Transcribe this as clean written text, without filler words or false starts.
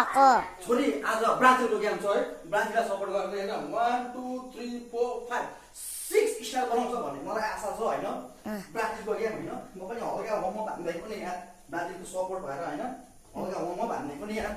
भएको छोरी आज ब्राजिलको गेम छ है ब्राजिललाई सपोर्ट गर्ने हैन 1 2 3 4 5 6 स्टार बनाउँछ भन्ने मलाई आशा छ हैन ब्राजिलको गेम हैन म पनि हल्का वम भन्दै पनि यहाँ ब्राजिलको सपोर्ट भएर हैन हल्का वम भन्दै पनि यहाँ